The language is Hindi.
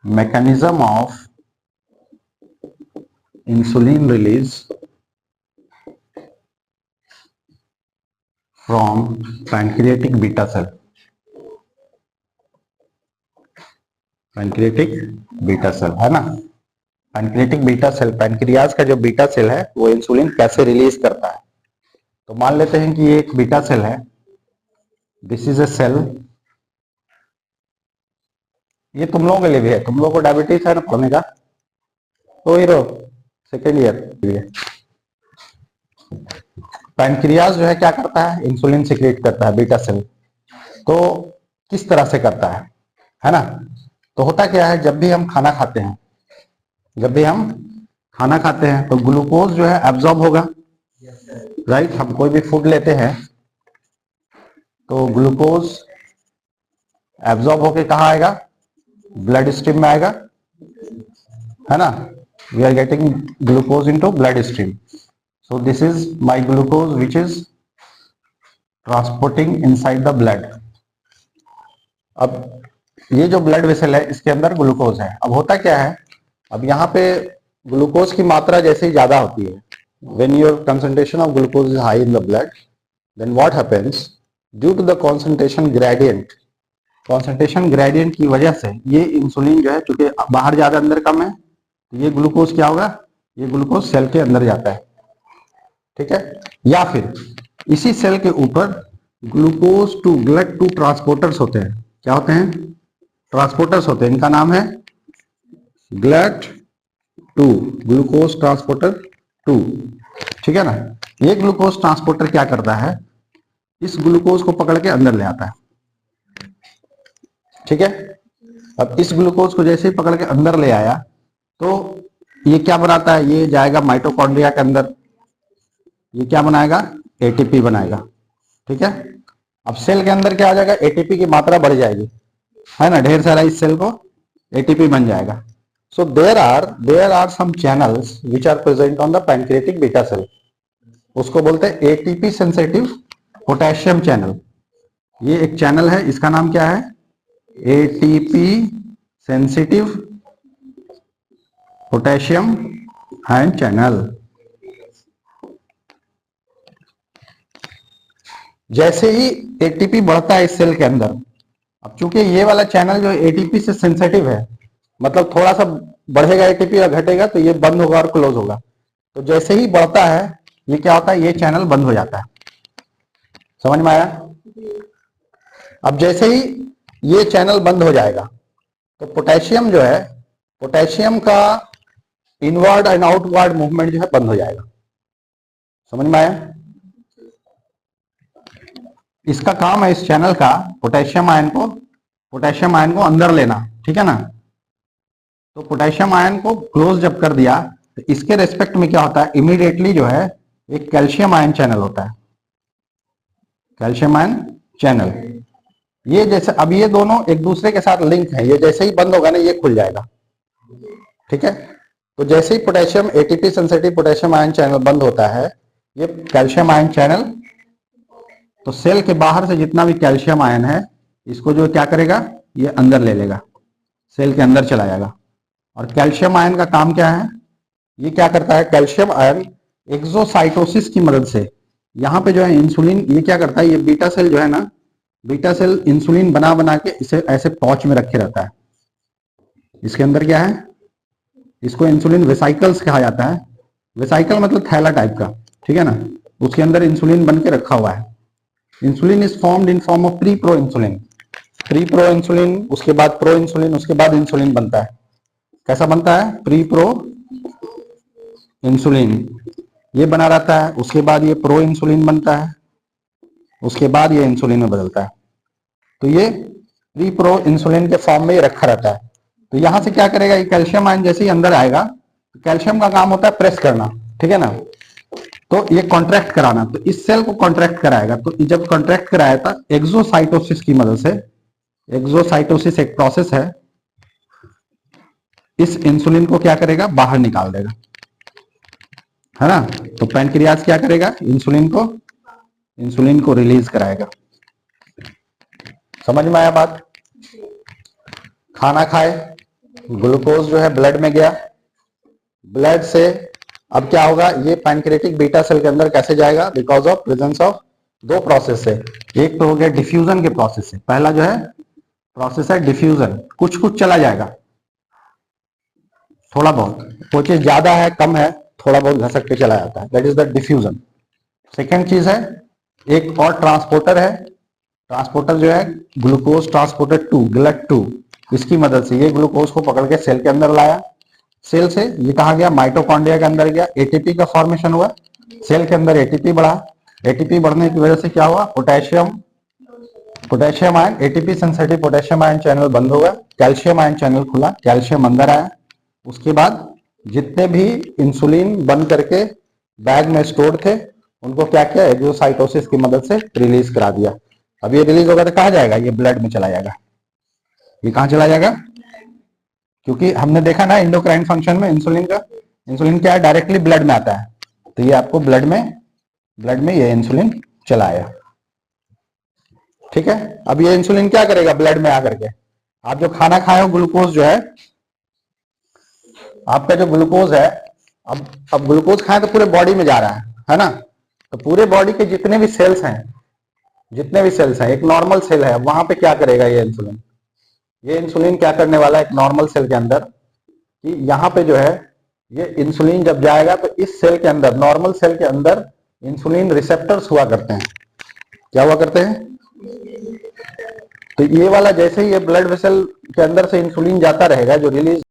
mechanism of insulin release from pancreatic beta cell. Pancreatic beta cell है ना। पैंक्रियाटिक बीटा सेल, पैंक्रियाज का जो बीटा सेल है वो इंसुलिन कैसे रिलीज करता है। तो मान लेते हैं कि ये एक बीटा सेल है, दिस इज ए सेल। ये तुम लोगों के लिए भी है, तुम लोगों को डायबिटीज है ना पढ़ने का, तो हीरो सेकेंड ईयर। पैंक्रियाज जो है क्या करता है, इंसुलिन सिक्रेट करता है बीटा सेल। तो किस तरह से करता है ना। तो होता क्या है, जब भी हम खाना खाते हैं तो ग्लूकोज जो है एब्जॉर्ब होगा, राइट। हम कोई भी फूड लेते हैं तो ग्लूकोज एब्जॉर्ब होके कहाँ आएगा, ब्लड स्ट्रीम में आएगा, है ना। We are getting glucose into blood stream. So this is my glucose which is transporting inside the blood. अब ये जो ब्लड वेसल है इसके अंदर ग्लूकोज है। अब होता क्या है, अब यहाँ पे ग्लूकोज की मात्रा जैसे ही ज्यादा होती है, when your concentration of glucose is high in the blood, then what happens, due to the concentration gradient की वजह से ये इंसुलिन जो है, चूंकि बाहर ज्यादा अंदर कम है, तो ये ग्लूकोज क्या होगा, ये ग्लूकोज सेल के अंदर जाता है, ठीक है। या फिर इसी सेल के ऊपर glucose to blood to transporters होते हैं। क्या होते हैं, ट्रांसपोर्टर्स होते हैं। इनका नाम है ब्लड टू ग्लूकोज ट्रांसपोर्टर 2, ठीक है ना। ये ग्लूकोज ट्रांसपोर्टर क्या करता है, इस ग्लूकोज को पकड़ के अंदर ले आता है, ठीक है। अब इस ग्लूकोज को जैसे ही पकड़ के अंदर ले आया तो ये क्या बनाता है, ये जाएगा माइटोकॉन्ड्रिया के अंदर, ये क्या बनाएगा, एटीपी बनाएगा, ठीक है। अब सेल के अंदर क्या आ जाएगा, एटीपी की मात्रा बढ़ जाएगी, है ना, ढेर सारा इस सेल को एटीपी बन जाएगा। So there are some channels which are present on the pancreatic beta cell. उसको बोलते हैं ATP sensitive potassium channel। ये एक चैनल है, इसका नाम क्या है, ATP sensitive potassium ion channel। जैसे ही ATP बढ़ता है इस सेल के अंदर, अब चूंकि ये वाला चैनल जो ATP से सेंसिटिव है, मतलब थोड़ा सा बढ़ेगा एटीपी या घटेगा तो ये बंद होगा और क्लोज होगा। तो जैसे ही बढ़ता है ये क्या होता है, ये चैनल बंद हो जाता है। समझ में आया। अब जैसे ही ये चैनल बंद हो जाएगा तो पोटेशियम जो है, पोटेशियम का इनवर्ड एंड आउटवर्ड मूवमेंट जो है बंद हो जाएगा। समझ में आया। इसका काम है इस चैनल का पोटेशियम आयन को अंदर लेना, ठीक है ना। तो पोटेशियम आयन को क्लोज जब कर दिया तो इसके रेस्पेक्ट में क्या होता है, इमीडिएटली जो है एक कैल्शियम आयन चैनल होता है, कैल्शियम आयन चैनल। ये जैसे अब ये दोनों एक दूसरे के साथ लिंक है, ये जैसे ही बंद होगा ना ये खुल जाएगा, ठीक है। तो जैसे ही potassium ATP sensitive potassium ion channel बंद होता है, ये कैल्शियम आयन चैनल, तो सेल के बाहर से जितना भी कैल्शियम आयन है इसको जो क्या करेगा, ये अंदर ले लेगा, सेल के अंदर चला जाएगा। और कैल्शियम आयन का काम क्या है, ये क्या करता है, कैल्शियम आयन एक्सोसाइटोसिस की मदद से यहाँ पे जो है इंसुलिन, ये क्या करता है, ये बीटा सेल जो है ना, बीटा सेल इंसुलिन बना बना के इसे ऐसे पाउच में रखे रहता है। इसके अंदर क्या है, इसको इंसुलिन वेसाइकल्स कहा जाता है। वेसाइकल मतलब थैला टाइप का, ठीक है ना। उसके अंदर इंसुलिन बन के रखा हुआ है। Insulin is formed in form of pre pro insulin, उसके बाद प्रो इंसुलिन, उसके बाद इंसुलिन बनता है। कैसा बनता है, प्री प्रो इंसुलिन ये बना रहता है, उसके बाद ये प्रो इंसुलिन बनता है, उसके बाद ये इंसुलिन में बदलता है। तो ये प्री प्रो इंसुलिन के फॉर्म में ये रखा रहता है। तो यहां से क्या करेगा, ये कैल्शियम आयन जैसे ही अंदर आएगा, तो कैल्शियम का काम होता है प्रेस करना, ठीक है ना। तो ये कॉन्ट्रैक्ट कराना, तो इस सेल को कॉन्ट्रैक्ट कराएगा। तो जब कॉन्ट्रैक्ट कराया था एक्सोसाइटोसिस की मदद से, एक्सोसाइटोसिस एक प्रोसेस है, इस इंसुलिन को क्या करेगा, बाहर निकाल देगा, है ना। तो पैनक्रियाज क्या करेगा, इंसुलिन को रिलीज कराएगा। समझ में आया बात। खाना खाए ग्लूकोज जो है ब्लड में गया, ब्लड से अब क्या होगा, ये पैनक्रियाटिक बीटा सेल के अंदर कैसे जाएगा, बिकॉज ऑफ प्रेजेंस ऑफ दो प्रोसेस है। एक तो हो गया डिफ्यूजन के प्रोसेस से, पहला जो है प्रोसेस है डिफ्यूजन, कुछ कुछ चला जाएगा, थोड़ा बहुत, वो चीज ज्यादा है कम है थोड़ा बहुत घसक के चला जाता है, that is the diffusion. Second चीज है एक और ट्रांसपोर्टर है, ट्रांसपोर्टर जो है ग्लूकोज ट्रांसपोर्टर 2, GLUT2, इसकी मदद से ये ग्लूकोज को पकड़ के सेल के अंदर लाया, सेल से ये कहा गया माइटोकॉन्ड्रिया के अंदर गया, एटीपी का फॉर्मेशन हुआ, सेल के अंदर एटीपी बढ़ा, एटीपी बढ़ने की वजह से क्या हुआ, potassium ion, ATP sensitive potassium ion channel बंद हो गया, कैल्शियम आयन चैनल खुला, कैल्शियम अंदर आया। उसके बाद जितने भी इंसुलिन बन करके बैग में स्टोर थे उनको क्या किया, एग्जोसाइटोसिस की मदद से रिलीज करा दिया। अब ये रिलीज होगा तो कहाँ जाएगा, ये ब्लड में चला जाएगा। ये कहाँ चला जाएगा, क्योंकि हमने देखा ना एंडोक्राइन फंक्शन में इंसुलिन क्या है, डायरेक्टली ब्लड में आता है, तो ये आपको ब्लड में ये इंसुलिन चला आया। ठीक है, अब ये इंसुलिन क्या करेगा ब्लड में आकर के, आप जो खाना खाए हो ग्लूकोज जो है, आपका जो ग्लूकोज है, अब ग्लूकोज खाए तो पूरे बॉडी में जा रहा है ना, तो पूरे बॉडी के जितने भी सेल्स हैं, एक नॉर्मल सेल है, वहां पे क्या करेगा ये इंसुलिन क्या करने वाला है एक नॉर्मल सेल के अंदर, कि यहाँ पे जो है ये इंसुलिन जब जाएगा तो इस सेल के अंदर, नॉर्मल सेल के अंदर इंसुलिन रिसेप्टर्स हुआ करते हैं। क्या हुआ करते हैं, तो ये वाला जैसे ही ये ब्लड वेसल के अंदर से इंसुलिन जाता रहेगा, जो रिलीज